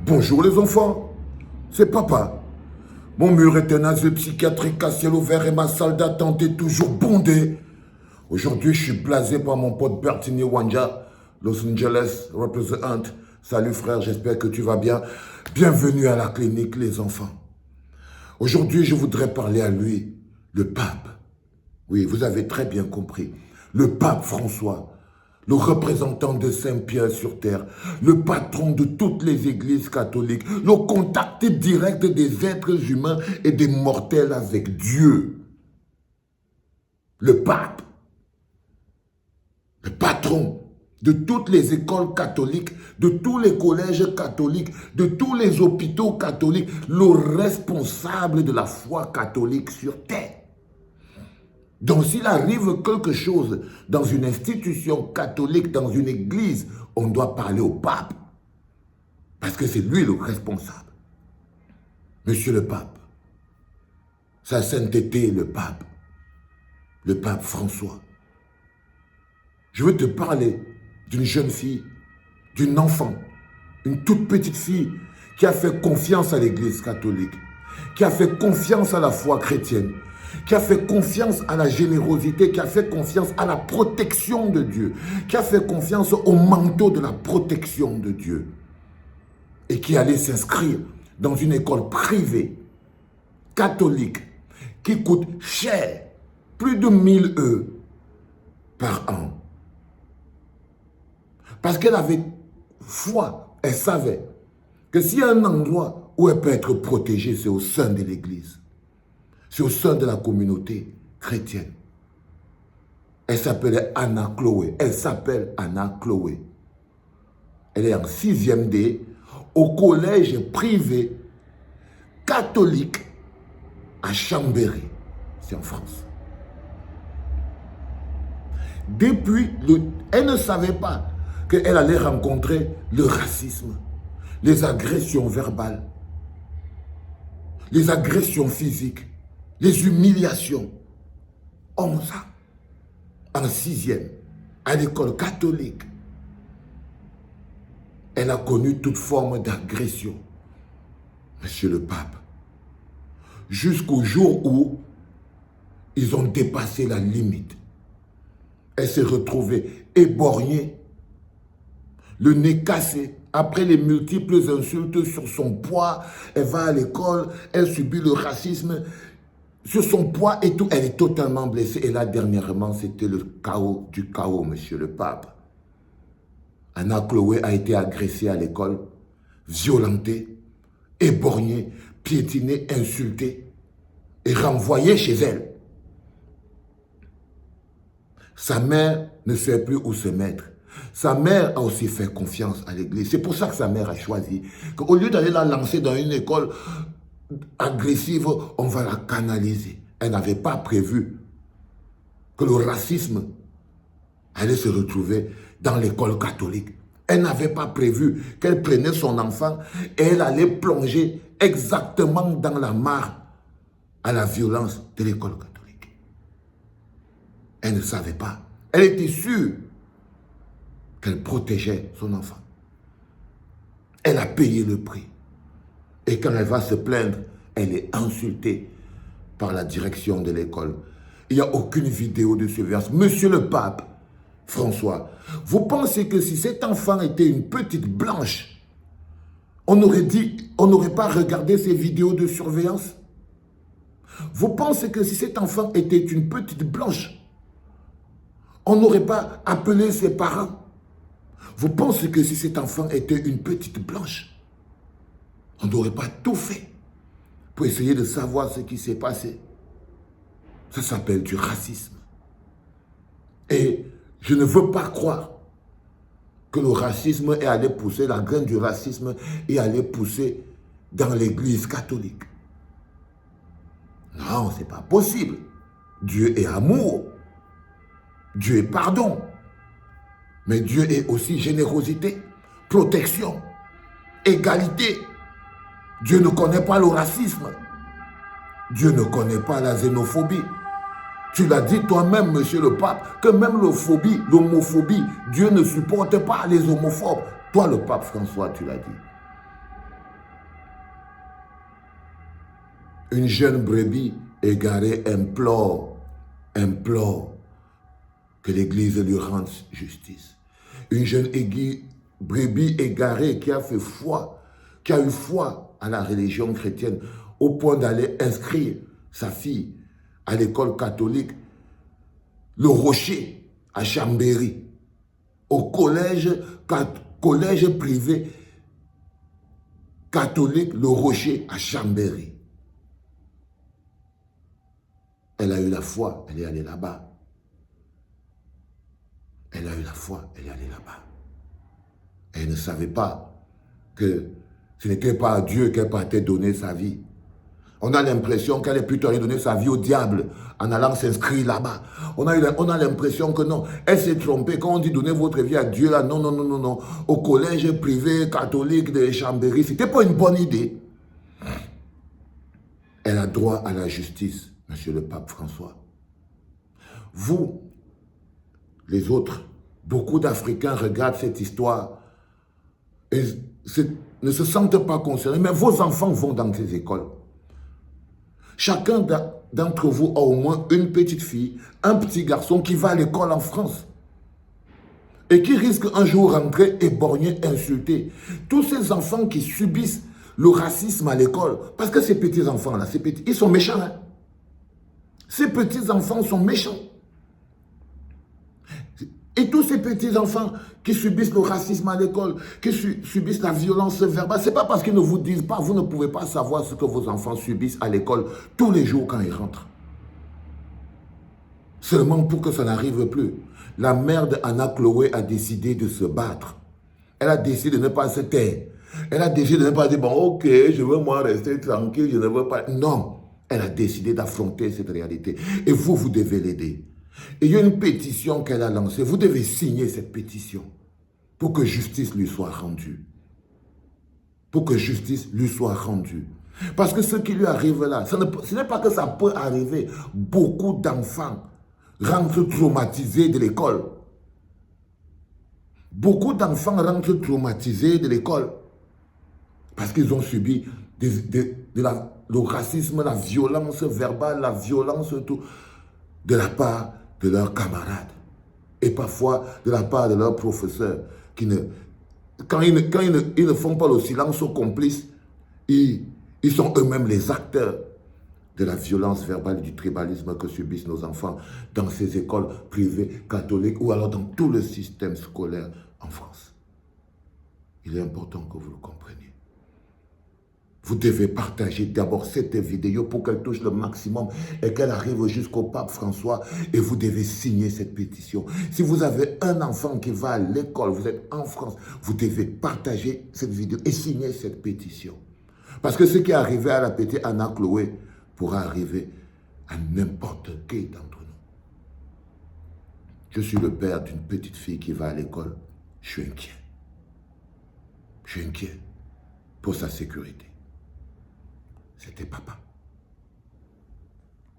Bonjour les enfants, c'est papa. Mon mur est un asile psychiatrique à ciel ouvert et ma salle d'attente est toujours bondée. Aujourd'hui, je suis blasé par mon pote Bertini Wanja, Los Angeles represent. Salut frère, j'espère que tu vas bien. Bienvenue à la clinique les enfants. Aujourd'hui, je voudrais parler à lui, le pape. Oui, vous avez très bien compris. Le pape François, le représentant de Saint-Pierre sur terre, le patron de toutes les églises catholiques, le contact direct des êtres humains et des mortels avec Dieu. Le pape, le patron de toutes les écoles catholiques, de tous les collèges catholiques, de tous les hôpitaux catholiques, le responsable de la foi catholique sur terre. Donc s'il arrive quelque chose dans une institution catholique, dans une église, on doit parler au pape. Parce que c'est lui le responsable. Monsieur le pape, sa sainteté le pape François. Je veux te parler d'une jeune fille, d'une enfant, une toute petite fille qui a fait confiance à l'église catholique, qui a fait confiance à la foi chrétienne, qui a fait confiance à la générosité, qui a fait confiance à la protection de Dieu, qui a fait confiance au manteau de la protection de Dieu et qui allait s'inscrire dans une école privée, catholique, qui coûte cher, plus de 1000 € par an. Parce qu'elle avait foi, elle savait que s'il y a un endroit où elle peut être protégée, c'est au sein de l'église. C'est au sein de la communauté chrétienne. Elle s'appelait Anna Chloé. Elle s'appelle Anna Chloé. Elle est en 6e D au collège privé catholique à Chambéry. C'est en France. Elle ne savait pas qu'elle allait rencontrer le racisme, les agressions verbales, les agressions physiques, les humiliations. 11 ans, en 6e, à l'école catholique. Elle a connu toute forme d'agression. Monsieur le pape, jusqu'au jour où ils ont dépassé la limite. Elle s'est retrouvée éborgnée, le nez cassé, après les multiples insultes sur son poids. Elle va à l'école, elle subit le racisme sur son poids et tout. Elle est totalement blessée. Et là, dernièrement, c'était le chaos du chaos, monsieur le pape. Anna Chloé a été agressée à l'école, violentée, éborgnée, piétinée, insultée et renvoyée chez elle. Sa mère ne sait plus où se mettre. Sa mère a aussi fait confiance à l'église. C'est pour ça que sa mère a choisi qu'au lieu d'aller la lancer dans une école agressive, on va la canaliser. Elle n'avait pas prévu que le racisme allait se retrouver dans l'école catholique. Elle n'avait pas prévu qu'elle prenait son enfant et elle allait plonger exactement dans la mare à la violence de l'école catholique. Elle ne savait pas. Elle était sûre qu'elle protégeait son enfant. Elle a payé le prix. Et quand elle va se plaindre, elle est insultée par la direction de l'école. Il n'y a aucune vidéo de surveillance. Monsieur le pape François, vous pensez que si cet enfant était une petite blanche, on n'aurait pas regardé ces vidéos de surveillance? Vous pensez que si cet enfant était une petite blanche, on n'aurait pas appelé ses parents? Vous pensez que si cet enfant était une petite blanche, on n'aurait pas tout fait pour essayer de savoir ce qui s'est passé? Ça s'appelle du racisme. Et je ne veux pas croire que le racisme est allé pousser, la graine du racisme est allé pousser dans l'église catholique. Non, ce n'est pas possible. Dieu est amour. Dieu est pardon. Mais Dieu est aussi générosité, protection, égalité. Dieu ne connaît pas le racisme. Dieu ne connaît pas la xénophobie. Tu l'as dit toi-même, monsieur le pape, que même l'homophobie, Dieu ne supporte pas les homophobes. Toi, le pape François, tu l'as dit. Une jeune brebis égarée implore que l'Église lui rende justice. Une jeune brebis égarée qui a fait foi, qui a eu foi à la religion chrétienne au point d'aller inscrire sa fille à l'école catholique, le Rocher à Chambéry, au collège privé catholique, le Rocher à Chambéry. Elle a eu la foi, elle est allée là-bas. Elle a eu la foi, elle est allée là-bas. Elle ne savait pas que ce n'était pas à Dieu qu'elle partait donner sa vie. On a l'impression qu'elle est plutôt allée donner sa vie au diable en allant s'inscrire là-bas. On a l'impression que non, elle s'est trompée. Quand on dit donner votre vie à Dieu, là, non, non, non, non, non. Au collège privé catholique de Chambéry, ce n'était pas une bonne idée. Elle a droit à la justice, monsieur le pape François. Vous, les autres, beaucoup d'Africains regardent cette histoire et ne se sentent pas concernés, mais vos enfants vont dans ces écoles. Chacun d'entre vous a au moins une petite fille, un petit garçon qui va à l'école en France et qui risque un jour rentrer éborgné, insulté. Tous ces enfants qui subissent le racisme à l'école, parce que ces petits enfants-là, ils sont méchants. Hein? Ces petits enfants sont méchants. Et tous ces petits-enfants qui subissent le racisme à l'école, qui subissent la violence verbale, ce n'est pas parce qu'ils ne vous disent pas, vous ne pouvez pas savoir ce que vos enfants subissent à l'école tous les jours quand ils rentrent. Seulement pour que ça n'arrive plus. La mère d'Anna Chloé a décidé de se battre. Elle a décidé de ne pas se taire. Elle a décidé de ne pas dire, bon, ok, je veux moi rester tranquille, je ne veux pas. Non, elle a décidé d'affronter cette réalité. Et vous, vous devez l'aider. Et il y a une pétition qu'elle a lancée. Vous devez signer cette pétition pour que justice lui soit rendue. Pour que justice lui soit rendue. Parce que ce qui lui arrive là, ce n'est pas que ça peut arriver. Beaucoup d'enfants rentrent traumatisés de l'école. Beaucoup d'enfants rentrent traumatisés de l'école parce qu'ils ont subi le racisme, la violence verbale, la violence tout, de la part de leurs camarades et parfois de la part de leurs professeurs qui quand ils ne font pas le silence aux complices, ils sont eux-mêmes les acteurs de la violence verbale et du tribalisme que subissent nos enfants dans ces écoles privées catholiques ou alors dans tout le système scolaire en France. Il est important que vous le compreniez. Vous devez partager d'abord cette vidéo pour qu'elle touche le maximum et qu'elle arrive jusqu'au pape François et vous devez signer cette pétition. Si vous avez un enfant qui va à l'école, vous êtes en France, vous devez partager cette vidéo et signer cette pétition. Parce que ce qui est arrivé à la petite Anna Chloé pourra arriver à n'importe qui d'entre nous. Je suis le père d'une petite fille qui va à l'école. Je suis inquiet. Je suis inquiet pour sa sécurité. C'était papa.